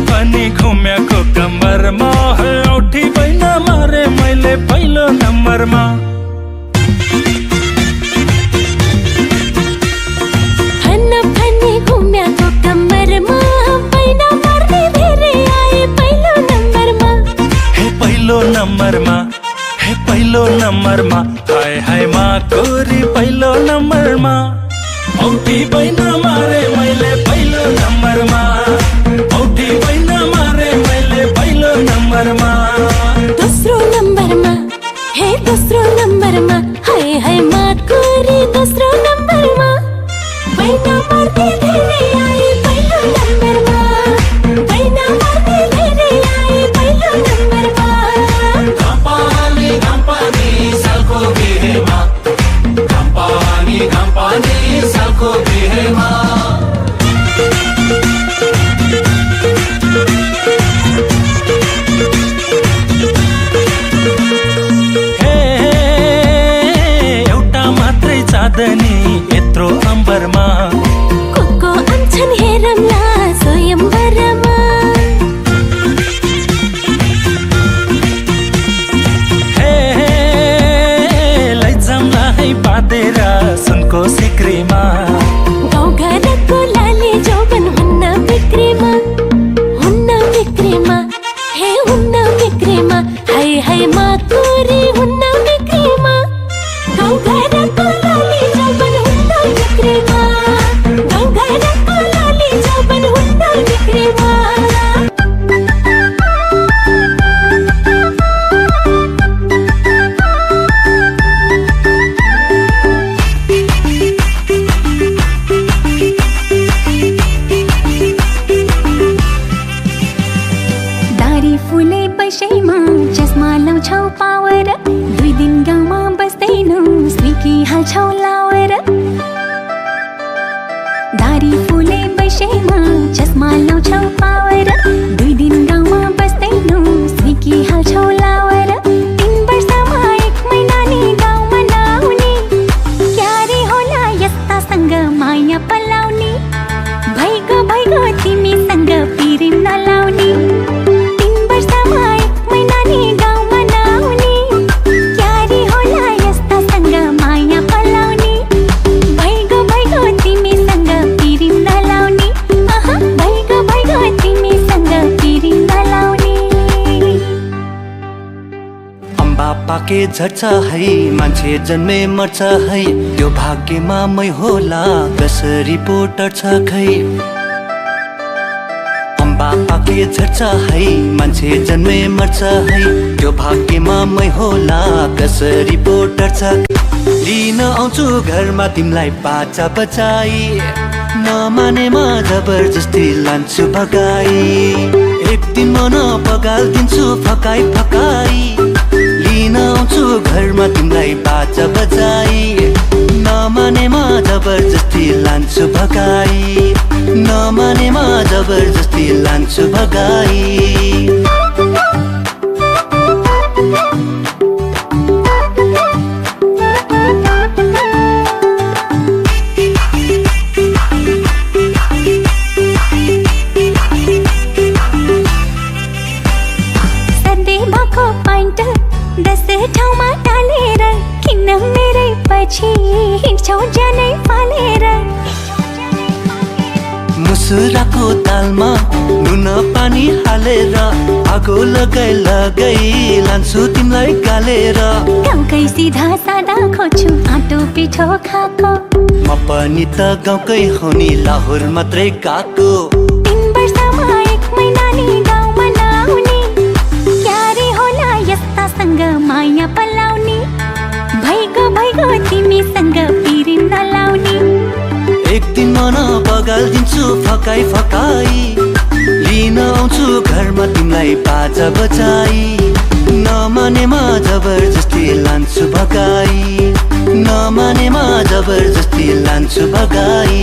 पनि घुमेको कम्मरमा औठी बैन मारे मैले पहिलो नम्बरमा फनी घुमेको कम्मरमा बैन मार्दै धेरै आए पहिलो नम्बरमा हे पहिलो नम्बरमा हाय हाय मा गोरी पहिलो नम्बरमा औठी बैन मारे मैले पहिलो नम्बरमा औठी बैन मारे मैले पहिलो नम्बरमा दोस्रो नम्बरमा हाय हाय मा गोरी दोस्रो नम्बरमा बैन मार्दै धेरै आए पहिलो नम्बरमा बैन मार्दै धेरै आए पहिलो नम्बरमा घामपानी सालको बिहेमा घामपानी सालको बिहेमा चाँदनी यत्रो अम्बरमा को आन्छन् हेरौँला स्वयंवरमा लैजाउँला है बाँधेर सुनको सिक्रीमा गाउँघरको लाली जौवन हुन्न बिक्रीमा हुन्न बिक्रीमा हाय हाय मा गोरी हुन्न बिक्रीमा गाउँघरको लाली जौवन हुन्न बिक्रीमा गाउँघरको लाली जौवन हुन्न बिक्रीमा फुले पैसैमा चस्मा लाउँछौ पावर 2 दिन गाउँमा बस्दैनौ स्विकी हाल्छौ लावर दारी फुले पैसैमा चस्मा लाउँछौ पावर 2 दिन गाउँमा बस्दैनौ स्विकी हाल्छौ लावर 3 वर्षमा 1 महिना नि गाउँमा नआउने क्यारे होला यस्तासँग माया पलाउने भइगो तिमीसँग पिरिम नलाउने पाके झर्छ है मान्छे जन्मे मर्छ है त्यो भाग्यमा मै होला कसरी पो टर्छ खै अम्बा पाके झर्छ है मान्छे जन्मे मर्छ है त्यो भाग्यमा मै होला कसरी पो टर्छ लिन आउँछु घरमा तिमीलाई बाचा बचाई नमानेमा जबरजस्ती लान्छु भगाई एक दिन मन पगाल्दिन्छु फकाई लिन आउँछु घरमा तिमीलाई बाजा बजाई नमानेमा जबरजस्ती लान्छु भगाई नमानेमा जबरजस्ती लान्छु भगाई ठाउँमा टालेर किन मेरै पछि हिँड्छौ ज्यानै फालेर मुसुराको तालमा नुन पानी हालेर आगो लगाई लान्छु तिमीलाई गालेर गाउँकै सिधा सादा खोज्छु आँटो पिठो खाएको म पनि त गाउँकै हो नि लाहोर मात्रै गएको 3 वर्षमा 1 महिना नि गाउँमा नआउने क्यारे होला यस्तासँग माया पलाउने भइगो तिमीसँग पिरिम नलाउने एक दिन मन पगाल्दिन्छु फकाई लिन आउँछु घरमा तिमीलाई बाजा बजाई नमानेमा जबरजस्ती लान्छु भगाई नमानेमा जबरजस्ती लान्छु भगाई